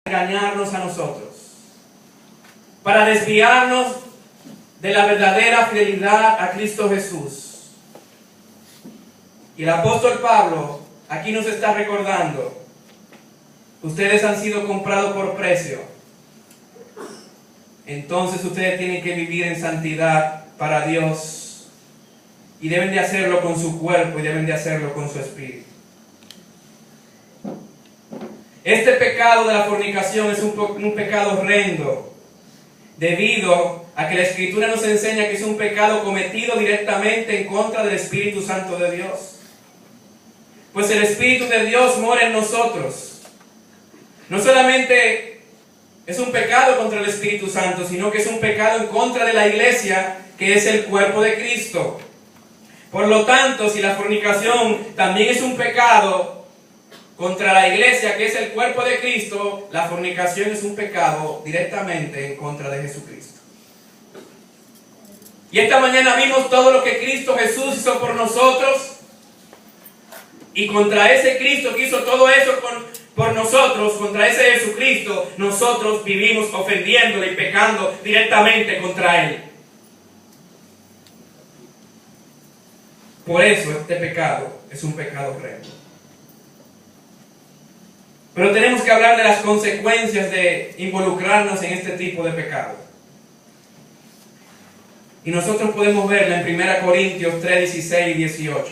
engañarnos a nosotros, para desviarnos de la verdadera fidelidad a Cristo Jesús. Y el apóstol Pablo aquí nos está recordando: ustedes han sido comprados por precio, entonces ustedes tienen que vivir en santidad para Dios, y deben de hacerlo con su cuerpo y deben de hacerlo con su espíritu. Este pecado de la fornicación es un pecado horrendo, debido a que la Escritura nos enseña que es un pecado cometido directamente en contra del Espíritu Santo de Dios. Pues el Espíritu de Dios mora en nosotros. No solamente es un pecado contra el Espíritu Santo, sino que es un pecado en contra de la iglesia, que es el cuerpo de Cristo. Por lo tanto, si la fornicación también es un pecado contra la iglesia, que es el cuerpo de Cristo, la fornicación es un pecado directamente en contra de Jesucristo. Y esta mañana vimos todo lo que Cristo Jesús hizo por nosotros, y contra ese Cristo que hizo todo eso por nosotros, contra ese Jesucristo, nosotros vivimos ofendiéndole y pecando directamente contra Él. Por eso este pecado es un pecado horrendo. Pero tenemos que hablar de las consecuencias de involucrarnos en este tipo de pecado. Y nosotros podemos verla en 1 Corintios 3, 16 y 18.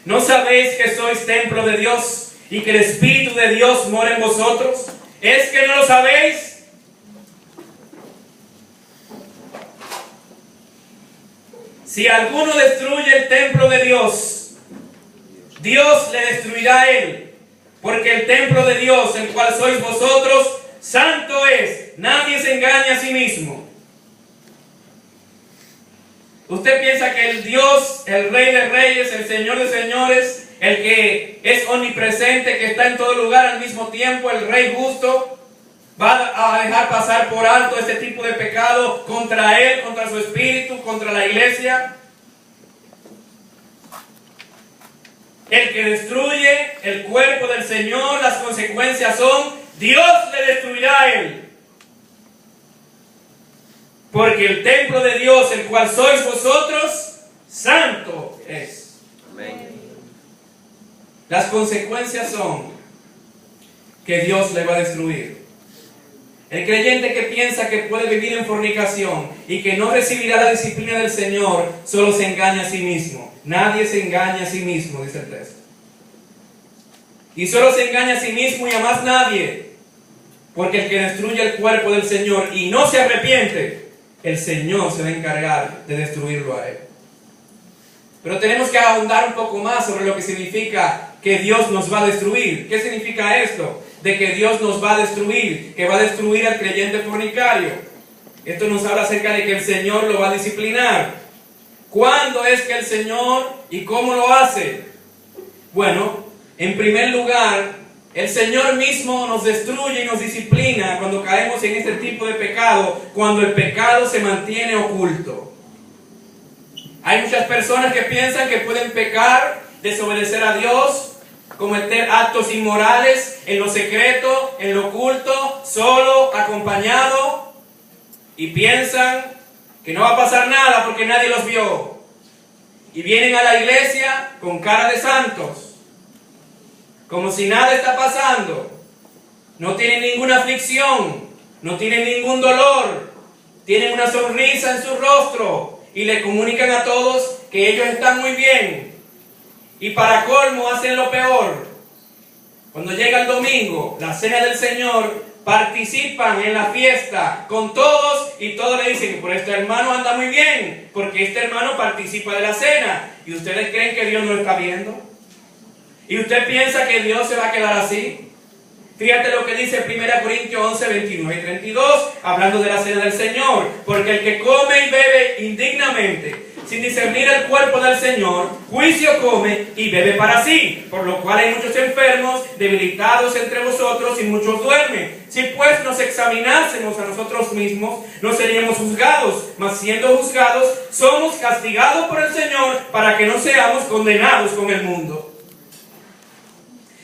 ¿No sabéis que sois templo de Dios y que el Espíritu de Dios mora en vosotros? ¿Es que no lo sabéis? Si alguno destruye el templo de Dios, Dios le destruirá a él. Porque el templo de Dios, el cual sois vosotros, santo es. Nadie se engaña a sí mismo. ¿Usted piensa que el Dios, el Rey de Reyes, el Señor de Señores, el que es omnipresente, que está en todo lugar al mismo tiempo, el Rey justo, va a dejar pasar por alto este tipo de pecado contra Él, contra su Espíritu, contra la iglesia? El que destruye el cuerpo del Señor, las consecuencias son: Dios le destruirá a él. Porque el templo de Dios, el cual sois vosotros, santo es. Amén. Las consecuencias son que Dios le va a destruir. El creyente que piensa que puede vivir en fornicación y que no recibirá la disciplina del Señor, solo se engaña a sí mismo. Nadie se engaña a sí mismo, dice el texto. Y solo se engaña a sí mismo y a más nadie. Porque el que destruye el cuerpo del Señor y no se arrepiente, el Señor se va a encargar de destruirlo a él. Pero tenemos que ahondar un poco más sobre lo que significa que Dios nos va a destruir. ¿Qué significa esto? De que Dios nos va a destruir, que va a destruir al creyente fornicario. Esto nos habla acerca de que el Señor lo va a disciplinar. ¿Cuándo es que el Señor y cómo lo hace? Bueno, en primer lugar, el Señor mismo nos destruye y nos disciplina cuando caemos en este tipo de pecado, cuando el pecado se mantiene oculto. Hay muchas personas que piensan que pueden pecar, desobedecer a Dios, cometer actos inmorales en lo secreto, en lo oculto, solo, acompañado, y piensan que no va a pasar nada porque nadie los vio. Y vienen a la iglesia con cara de santos, como si nada está pasando. No tienen ninguna aflicción, no tienen ningún dolor, tienen una sonrisa en su rostro y le comunican a todos que ellos están muy bien. Y para colmo hacen lo peor. Cuando llega el domingo, la cena del Señor, participan en la fiesta con todos y todos le dicen: por este hermano anda muy bien, porque este hermano participa de la cena. ¿Y ustedes creen que Dios no está viendo? ¿Y usted piensa que Dios se va a quedar así? Fíjate lo que dice 1 Corintios 11, 29 y 32, hablando de la cena del Señor. Porque el que come y bebe indignamente, sin discernir el cuerpo del Señor, juicio come y bebe para sí, por lo cual hay muchos enfermos, debilitados entre vosotros, y muchos duermen. Si pues nos examinásemos a nosotros mismos, no seríamos juzgados, mas siendo juzgados, somos castigados por el Señor, para que no seamos condenados con el mundo.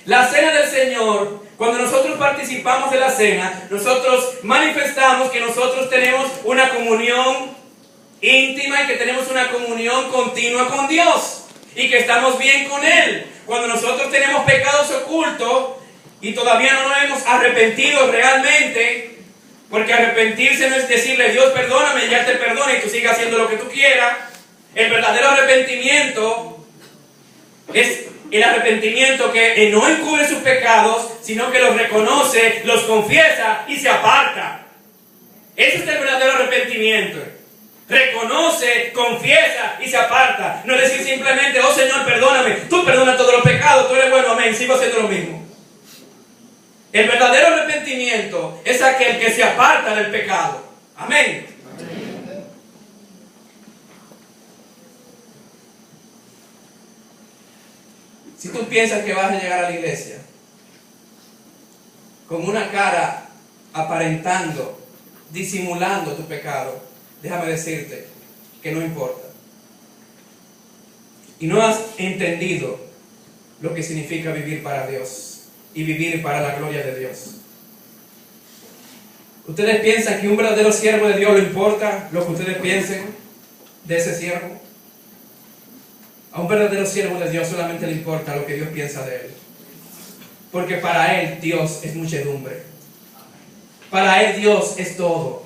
La cena del Señor Cuando nosotros participamos de la cena, nosotros manifestamos que nosotros tenemos una comunión íntima y que tenemos una comunión continua con Dios y que estamos bien con Él. Cuando nosotros tenemos pecados ocultos y todavía no nos hemos arrepentido realmente, porque arrepentirse no es decirle, Dios, perdóname, ya te perdono y tú sigas haciendo lo que tú quieras. El verdadero arrepentimiento es el arrepentimiento que no encubre sus pecados, sino que los reconoce, los confiesa y se aparta. Ese es el verdadero arrepentimiento. Reconoce, confiesa y se aparta. No es decir simplemente, oh Señor, perdóname. Tú perdonas todos los pecados, tú eres bueno, amén, sigo haciendo lo mismo. El verdadero arrepentimiento es aquel que se aparta del pecado. Amén. Si tú piensas que vas a llegar a la iglesia con una cara aparentando, disimulando tu pecado, déjame decirte que no importa. Y no has entendido lo que significa vivir para Dios y vivir para la gloria de Dios. ¿Ustedes piensan que un verdadero siervo de Dios le importa lo que ustedes piensen de ese siervo? A un verdadero siervo de Dios solamente le importa lo que Dios piensa de él. Porque para él Dios es muchedumbre. Para él Dios es todo.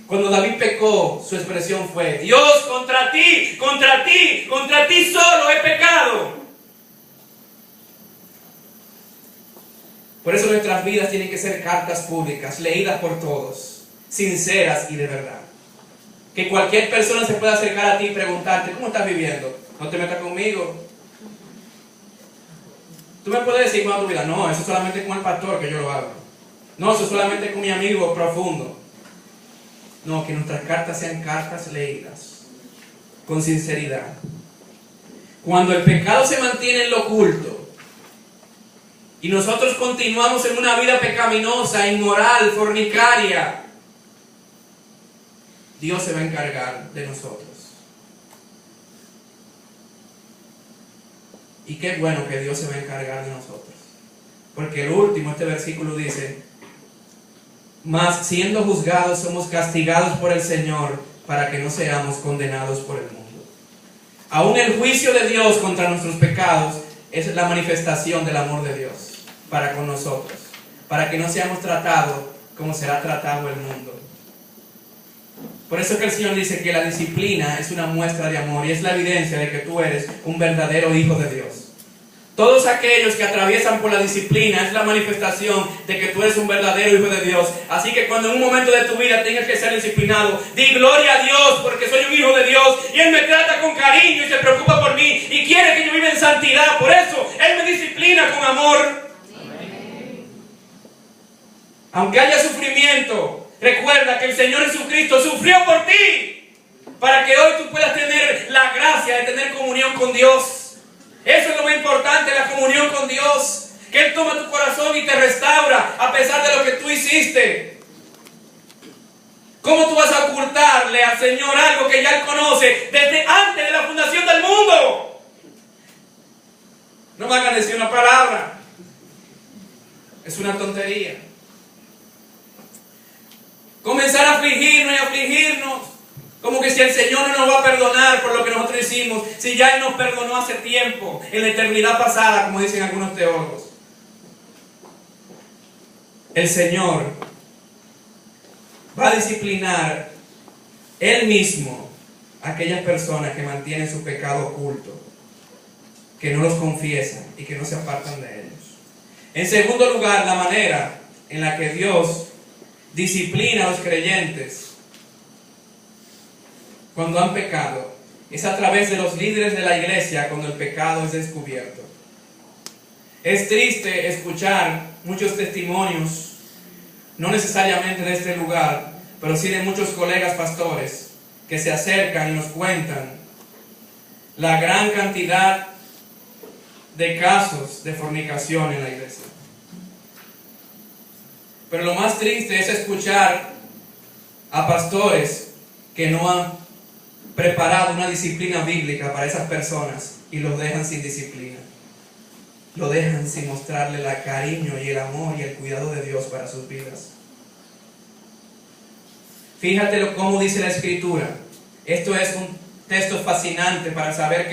Cuando David pecó, su expresión fue, Dios, contra ti solo he pecado. Por eso nuestras vidas tienen que ser cartas públicas, leídas por todos, sinceras y de verdad. Que cualquier persona se pueda acercar a ti y preguntarte, ¿cómo estás viviendo? No te metas conmigo. Tú me puedes decir cómo es tu vida. No, eso es solamente con el pastor que yo lo hago. No, eso es solamente con mi amigo profundo. No, que nuestras cartas sean cartas leídas, con sinceridad. Cuando el pecado se mantiene en lo oculto y nosotros continuamos en una vida pecaminosa, inmoral, fornicaria, Dios se va a encargar de nosotros. Y qué bueno que Dios se va a encargar de nosotros. Porque el último, este versículo dice, mas siendo juzgados somos castigados por el Señor para que no seamos condenados por el mundo. Aún el juicio de Dios contra nuestros pecados es la manifestación del amor de Dios para con nosotros. Para que no seamos tratados como será tratado el mundo. Por eso es que el Señor dice que la disciplina es una muestra de amor y es la evidencia de que tú eres un verdadero hijo de Dios. Todos aquellos que atraviesan por la disciplina es la manifestación de que tú eres un verdadero hijo de Dios. Así que cuando en un momento de tu vida tengas que ser disciplinado, di gloria a Dios porque soy un hijo de Dios y Él me trata con cariño y se preocupa por mí y quiere que yo viva en santidad. Por eso Él me disciplina con amor. Aunque haya sufrimiento, recuerda que el Señor Jesucristo sufrió por ti para que hoy tú puedas tener la gracia de tener comunión con Dios. Eso es lo más importante, la comunión con Dios. Que Él toma tu corazón y te restaura a pesar de lo que tú hiciste. ¿Cómo tú vas a ocultarle al Señor algo que ya Él conoce desde antes de la fundación del mundo? No me hagan decir una palabra. Es una tontería. Comenzar a afligirnos y afligirnos, como que si el Señor no nos va a perdonar por lo que nosotros hicimos, si ya Él nos perdonó hace tiempo, en la eternidad pasada, como dicen algunos teólogos. El Señor va a disciplinar Él mismo a aquellas personas que mantienen su pecado oculto, que no los confiesan y que no se apartan de ellos. En segundo lugar, la manera en la que Dios disciplina a los creyentes cuando han pecado es a través de los líderes de la iglesia cuando el pecado es descubierto. Es triste escuchar muchos testimonios, no necesariamente de este lugar, pero sí de muchos colegas pastores que se acercan y nos cuentan la gran cantidad de casos de fornicación en la iglesia. Pero lo más triste es escuchar a pastores que no han preparado una disciplina bíblica para esas personas y los dejan sin disciplina. lo dejan sin mostrarle el cariño y el amor y el cuidado de Dios para sus vidas. Fíjate cómo dice la Escritura. Esto es un texto fascinante para saber que